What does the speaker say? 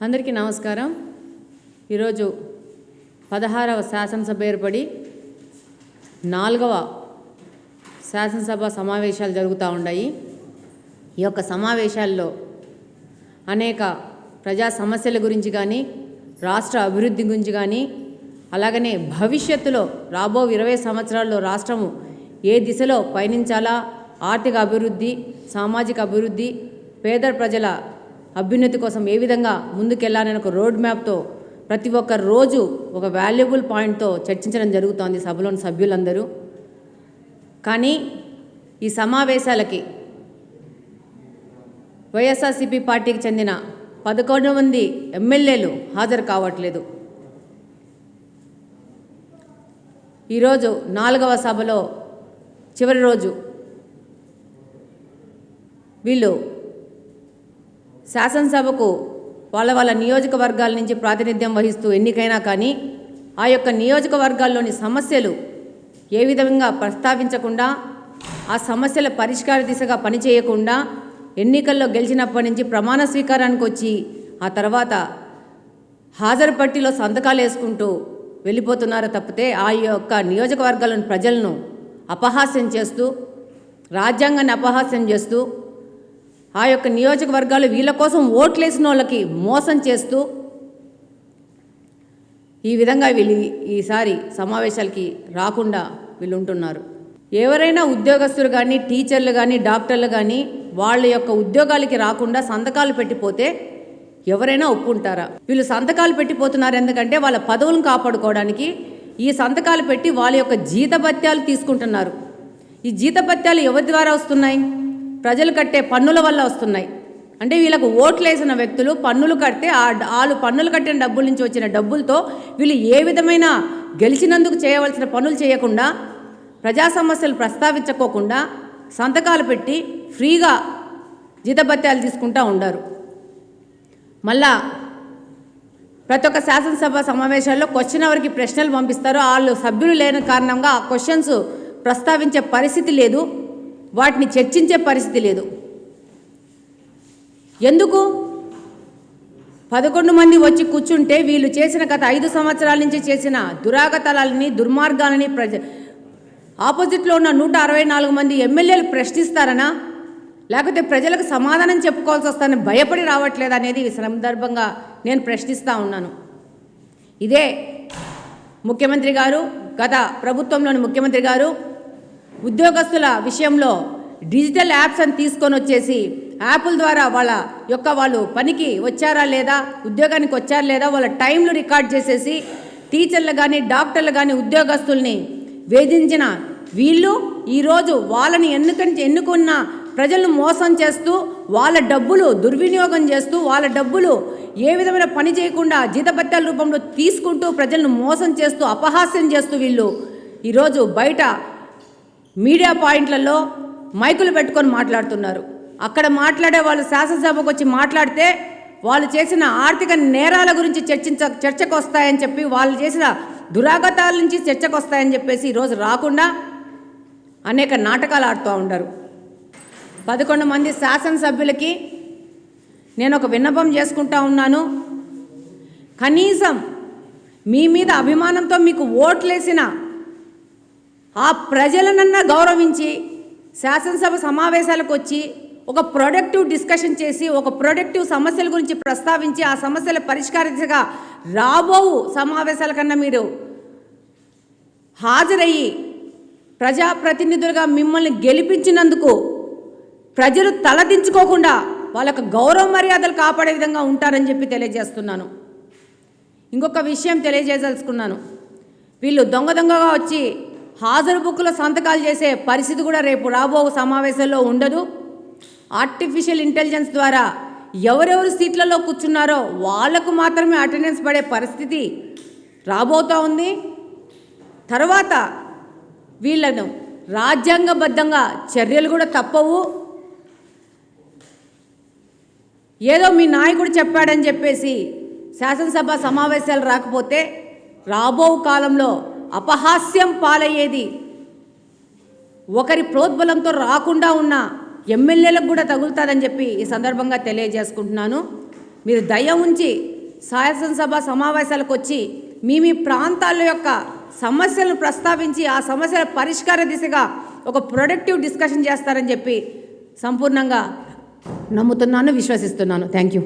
అందరికీ నమస్కారం. ఈరోజు 16వ శాసనసభ ఏర్పడి 4వ శాసనసభ సమావేశాలు జరుగుతూ ఉన్నాయి. ఈ యొక్క సమావేశాల్లో అనేక ప్రజా సమస్యల గురించి కానీ, రాష్ట్ర అభివృద్ధి గురించి కానీ, అలాగనే భవిష్యత్తులో రాబో 20 సంవత్సరాల్లో రాష్ట్రము ఏ దిశలో పయనించాలా, ఆర్థిక అభివృద్ధి, సామాజిక అభివృద్ధి, పేద ప్రజల అభ్యున్నతి కోసం ఏ విధంగా ముందుకెళ్లాలని ఒక రోడ్ మ్యాప్తో ప్రతి ఒక్క రోజు ఒక వాల్యుబుల్ పాయింట్తో చర్చించడం జరుగుతోంది సభలోని సభ్యులందరూ. కానీ ఈ సమావేశాలకి వైఎస్ఆర్సీపీ పార్టీకి చెందిన 11 మంది ఎమ్మెల్యేలు హాజరు కావట్లేదు. ఈరోజు 4వ సభలో చివరి రోజు వీళ్ళు శాసనసభకు వాళ్ళ నియోజకవర్గాల నుంచి ప్రాతినిధ్యం వహిస్తూ ఎన్నికైనా కానీ ఆ యొక్క నియోజకవర్గాల్లోని సమస్యలు ఏ విధంగా ప్రస్తావించకుండా, ఆ సమస్యల పరిష్కార దిశగా పనిచేయకుండా ఎన్నికల్లో గెలిచినప్పటి నుంచి ప్రమాణ స్వీకారానికి వచ్చి ఆ తర్వాత హాజరు పట్టిలో సంతకాలు వేసుకుంటూ వెళ్ళిపోతున్నారు తప్పితే ఆ యొక్క నియోజకవర్గాల్లోని ప్రజలను అపహాస్యం చేస్తూ, రాజ్యాంగాన్ని అపహాస్యం చేస్తూ, ఆ యొక్క నియోజకవర్గాలు వీళ్ళ కోసం ఓట్లేసిన వాళ్ళకి మోసం చేస్తూ ఈ విధంగా వీళ్ళు ఈసారి సమావేశాలకి రాకుండా వీళ్ళు ఉంటున్నారు. ఎవరైనా ఉద్యోగస్తులు కానీ, టీచర్లు కానీ, డాక్టర్లు కానీ వాళ్ళ యొక్క ఉద్యోగాలకి రాకుండా సంతకాలు పెట్టిపోతే ఎవరైనా ఒప్పుకుంటారా? వీళ్ళు సంతకాలు పెట్టిపోతున్నారు ఎందుకంటే వాళ్ళ పదవులను కాపాడుకోవడానికి ఈ సంతకాలు పెట్టి వాళ్ళ యొక్క జీతభత్యాలు తీసుకుంటున్నారు. ఈ జీతభత్యాలు ఎవరి ద్వారా వస్తున్నాయి? ప్రజలు కట్టే పన్నుల వల్ల వస్తున్నాయి. అంటే వీళ్ళకు ఓట్లు వేసిన వ్యక్తులు పన్నులు కడితే వాళ్ళు పన్నులు కట్టిన డబ్బుల నుంచి వచ్చిన డబ్బులతో వీళ్ళు ఏ విధమైన గెలిచినందుకు చేయవలసిన పనులు చేయకుండా, ప్రజా సమస్యలు ప్రస్తావించుకోకుండా సంతకాలు పెట్టి ఫ్రీగా జీతభత్యాలు తీసుకుంటూ ఉండారు. మళ్ళా ప్రతి ఒక్క శాసనసభ సమావేశాల్లో క్వశ్చన్ అవర్కి ప్రశ్నలు పంపిస్తారు. వాళ్ళు సభ్యులు లేని కారణంగా ఆ క్వశ్చన్స్ ప్రస్తావించే పరిస్థితి లేదు, వాటిని చర్చించే పరిస్థితి లేదు. ఎందుకు 11 మంది వచ్చి కూర్చుంటే వీళ్ళు చేసిన గత 5 సంవత్సరాల నుంచి చేసిన దురాగతాలని, దుర్మార్గాలని ఆపోజిట్లో ఉన్న 164 మంది ఎమ్మెల్యేలు ప్రశ్నిస్తారనా, లేకపోతే ప్రజలకు సమాధానం చెప్పుకోవాల్సి వస్తారని భయపడి రావట్లేదనేది ఈ సందర్భంగా నేను ప్రశ్నిస్తూ ఉన్నాను. ఇదే ముఖ్యమంత్రి గారు, గత ప్రభుత్వంలోని ముఖ్యమంత్రి గారు ఉద్యోగస్తుల విషయంలో డిజిటల్ యాప్స్ అని తీసుకొని వచ్చేసి యాప్ల ద్వారా వాళ్ళు పనికి వచ్చారా లేదా, ఉద్యోగానికి వచ్చారా లేదా వాళ్ళ టైంలు రికార్డ్ చేసేసి టీచర్లు కానీ, డాక్టర్లు కానీ, ఉద్యోగస్తుల్ని వేధించిన వీళ్ళు ఈరోజు వాళ్ళని ఎన్నుకున్న ప్రజలను మోసం చేస్తూ, వాళ్ళ డబ్బులు దుర్వినియోగం చేస్తూ, వాళ్ళ డబ్బులు ఏ విధమైన పని చేయకుండా జీతభత్యాల రూపంలో తీసుకుంటూ ప్రజలను మోసం చేస్తూ, అపహాస్యం చేస్తూ వీళ్ళు ఈరోజు బయట మీడియా పాయింట్లలో మైకులు పెట్టుకొని మాట్లాడుతున్నారు. అక్కడ మాట్లాడే వాళ్ళు శాసనసభకు వచ్చి మాట్లాడితే వాళ్ళు చేసిన ఆర్థిక నేరాల గురించి చర్చకు వస్తాయని చెప్పి, వాళ్ళు చేసిన దురాగతాల నుంచి చర్చకు వస్తాయని చెప్పేసి ఈరోజు రాకుండా అనేక నాటకాలు ఆడుతూ ఉంటారు. 11 మంది శాసనసభ్యులకి నేను ఒక విన్నపం చేసుకుంటా ఉన్నాను. కనీసం మీ మీద అభిమానంతో మీకు ఓట్లేసిన ఆ ప్రజలనన్నా గౌరవించి శాసనసభ సమావేశాలకు వచ్చి ఒక ప్రొడక్టివ్ డిస్కషన్ చేసి, ఒక ప్రొడక్టివ్ సమస్యల గురించి ప్రస్తావించి ఆ సమస్యల పరిష్కార దిశగా రాబో సమావేశాల కన్నా మీరు హాజరయ్యి ప్రజాప్రతినిధులుగా మిమ్మల్ని గెలిపించినందుకు ప్రజలు తలదించుకోకుండా వాళ్ళకు గౌరవ మర్యాదలు కాపాడే విధంగా ఉంటారని చెప్పి తెలియజేస్తున్నాను. ఇంకొక విషయం తెలియజేయదలుచుకున్నాను. వీళ్ళు దొంగగా వచ్చి హాజరు బుక్లో సంతకాలు చేసే పరిస్థితి కూడా రేపు రాబో సమావేశాల్లో ఉండదు. ఆర్టిఫిషియల్ ఇంటెలిజెన్స్ ద్వారా ఎవరెవరు సీట్లలో కూర్చున్నారో వాళ్లకు మాత్రమే అటెండెన్స్ పడే పరిస్థితి రాబోతూ ఉంది. తర్వాత వీళ్ళను రాజ్యాంగబద్ధంగా చర్యలు కూడా తప్పవు. ఏదో మీ నాయకుడు చెప్పాడని చెప్పేసి శాసనసభ సమావేశాలు రాకపోతే రాబో కాలంలో అపహాస్యం పాలయ్యేది ఒకరి ప్రోద్బలంతో రాకుండా ఉన్న ఎమ్మెల్యేలకు కూడా తగులుతుందని చెప్పి ఈ సందర్భంగా తెలియజేసుకుంటున్నాను. మీరు దయ ఉంచి శాసనసభ సమావేశాలకు వచ్చి మీ ప్రాంతాల యొక్క సమస్యలను ప్రస్తావించి ఆ సమస్యల పరిష్కార దిశగా ఒక ప్రొడక్టివ్ డిస్కషన్ చేస్తారని చెప్పి సంపూర్ణంగా నమ్ముతున్నాను, విశ్వసిస్తున్నాను. Thank you.